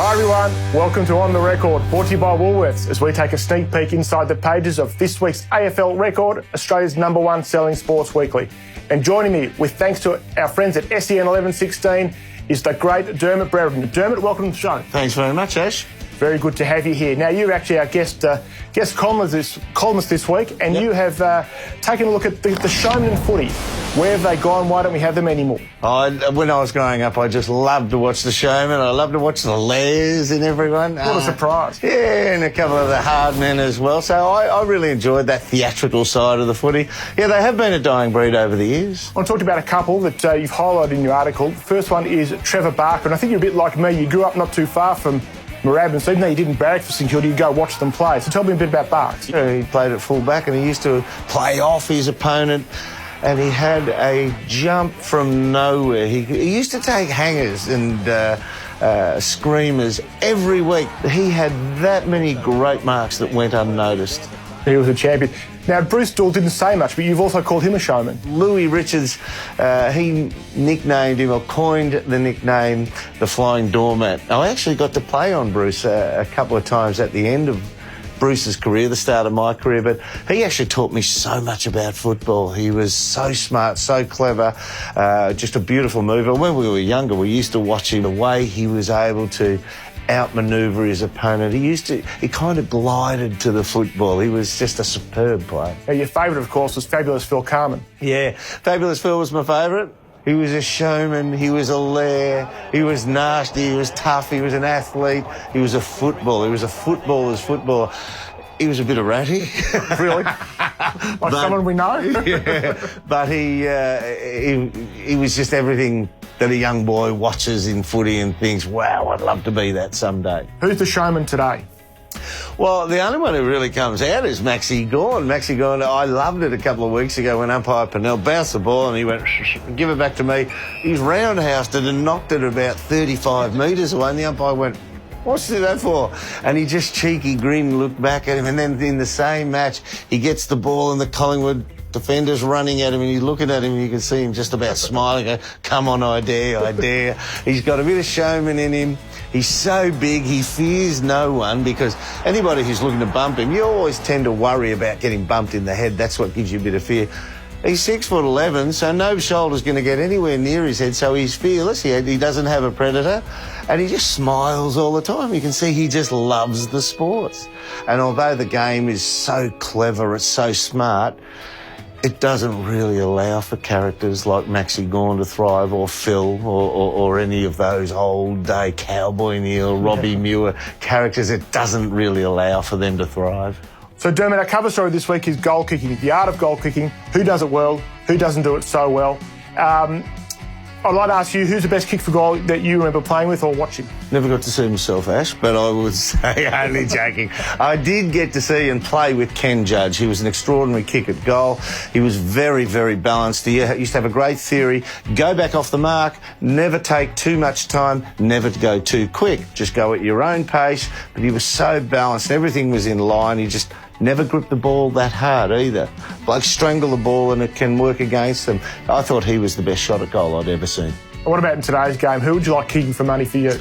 Hi everyone, welcome to On The Record, brought to you by Woolworths, as we take a sneak peek inside the pages of this week's AFL Record, Australia's #1 selling sports weekly. And joining me, with thanks to our friends at SEN 1116, is the great Dermott Brereton. Dermott, welcome to the show. Thanks very much, Ash. Very good to have you here. Now, you're actually our guest columnist this week, and you have taken a look at the Showmen and Footy. Where have they gone? Why don't we have them anymore? When I was growing up, I just loved to watch the Showmen. I loved to watch the Lairs and everyone. What a surprise. Yeah, and a couple of the hard men as well. So I really enjoyed that theatrical side of the footy. Yeah, they have been a dying breed over the years. I want to talk about a couple that you've highlighted in your article. The first one is Trevor Barker, and I think you're a bit like me. You grew up not too far from Moorabbin, so even though you didn't barrack for St Kilda, you'd go watch them play. So tell me a bit about Barks. Yeah, he played at full back and he used to play off his opponent, and he had a jump from nowhere. He used to take hangers and screamers every week. He had that many great marks that went unnoticed. He was a champion. Now, Bruce Doull didn't say much, but you've also called him a showman. Louis Richards, he nicknamed him, or coined the nickname, the Flying Doormat. I actually got to play on Bruce a couple of times at the end of Bruce's career, the start of my career, but he actually taught me so much about football. He was so smart, so clever, just a beautiful mover. When we were younger, we used to watch him, the way he was able to outmanoeuvre his opponent. He kind of glided to the football. He was just a superb player. Now, your favourite, of course, was Fabulous Phil Carman. Yeah, Fabulous Phil was my favourite. He was a showman, he was a lair, he was nasty, he was tough, he was an athlete, he was a footballer, he was a footballer's footballer. He was a bit erratic. Really? Like someone we know? Yeah, but he was just everything that a young boy watches in footy and thinks, wow, I'd love to be that someday. Who's the showman today? Well, the only one who really comes out is Maxi Gawn. Maxi Gawn, I loved it a couple of weeks ago when umpire Pennell bounced the ball and he went, give it back to me. He's roundhoused it and knocked it about 35 metres away, and the umpire went, what's that for? And he just cheeky grinned, looked back at him, and then in the same match, he gets the ball and the Collingwood defender's running at him, and you're looking at him and you can see him just about smiling, go, come on, I dare, I dare. He's got a bit of showman in him. He's so big, he fears no one, because anybody who's looking to bump him, you always tend to worry about getting bumped in the head. That's what gives you a bit of fear. He's 6'11", so no shoulder's going to get anywhere near his head, so he's fearless. He doesn't have a predator, and he just smiles all the time. You can see he just loves the sports. And although the game is so clever, it's so smart, it doesn't really allow for characters like Maxi Gawn to thrive, or Phil, or any of those old-day Cowboy Neil, Robbie Muir characters. It doesn't really allow for them to thrive. So, Dermott, our cover story this week is goal kicking, the art of goal kicking. Who does it well? Who doesn't do it so well? I'd like to ask you, who's the best kick for goal that you remember playing with or watching? Never got to see myself, Ash, but I would say, only joking. I did get to see and play with Ken Judge. He was an extraordinary kick at goal. He was very, very balanced. He used to have a great theory. Go back off the mark, never take too much time, never to go too quick. Just go at your own pace. But he was so balanced. Everything was in line. He just never gripped the ball that hard either. Like strangle the ball and it can work against them. I thought he was the best shot at goal I'd ever seen. What about in today's game? Who would you like kicking for money for you?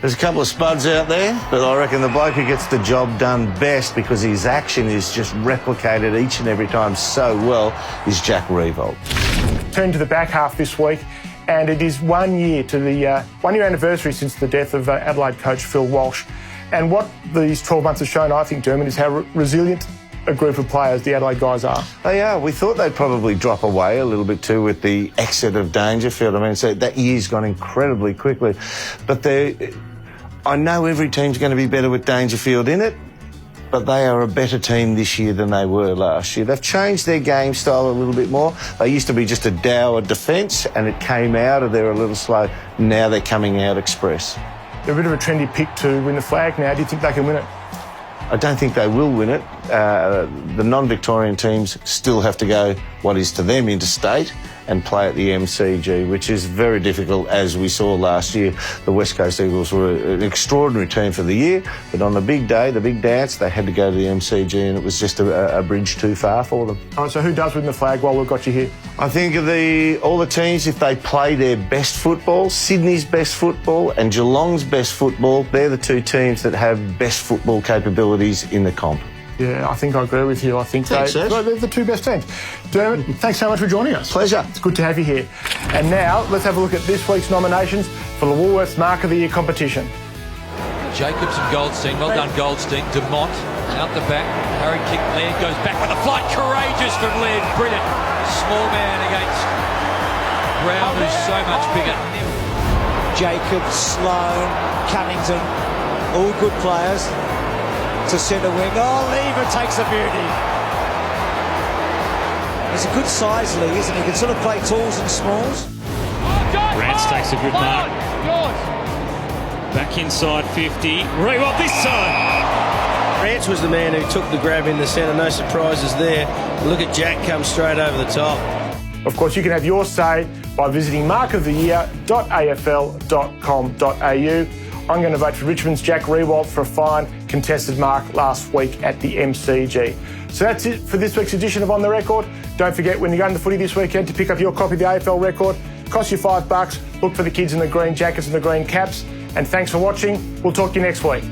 There's a couple of spuds out there, but I reckon the bloke who gets the job done best, because his action is just replicated each and every time so well, is Jack Riewoldt. Turn to the back half this week, and it is 1 year to the 1 year anniversary since the death of Adelaide coach Phil Walsh. And what these 12 months have shown, I think, Dermott, is how resilient a group of players the Adelaide guys are. They are. We thought they'd probably drop away a little bit too with the exit of Dangerfield. I mean, so that year's gone incredibly quickly. But I know every team's going to be better with Dangerfield in it, but they are a better team this year than they were last year. They've changed their game style a little bit more. They used to be just a dour defence, and it came out of there a little slow. Now they're coming out express. They're a bit of a trendy pick to win the flag now. Do you think they can win it? I don't think they will win it. The non-Victorian teams still have to go what is to them interstate and play at the MCG, which is very difficult, as we saw last year. The West Coast Eagles were an extraordinary team for the year, but on the big day, the big dance, they had to go to the MCG, and it was just a bridge too far for them. All right, so who does win the flag while we've got you here? I think of all the teams, if they play their best football, Sydney's best football and Geelong's best football, they're the two teams that have best football capabilities in the comp. Yeah, I think I agree with you. I think they're the two best teams. Dermott, thanks so much for joining us. Pleasure. It's good to have you here. And now, let's have a look at this week's nominations for the Woolworths Mark of the Year competition. Jacobs and Goldstein. Well done, Goldstein. Dermott out the back. Harry kick. Laird goes back with a flight. Courageous from Laird. Brilliant. Small man against Brown, who's so much bigger. Jacobs, Sloan, Cunnington, all good players. To centre wing. Oh, Lever takes the beauty. He's a good size, Lee, isn't he? He can sort of play talls and smalls. Rance takes a good mark. Back inside 50. Rewalt this time. Rance was the man who took the grab in the centre. No surprises there. Look at Jack come straight over the top. Of course, you can have your say by visiting markoftheyear.afl.com.au. I'm going to vote for Richmond's Jack Rewalt for a fine contested mark last week at the MCG. So that's it for this week's edition of On The Record. Don't forget, when you go to the footy this weekend, to pick up your copy of the AFL record. Costs you $5. Look for the kids in the green jackets and the green caps. And thanks for watching. We'll talk to you next week.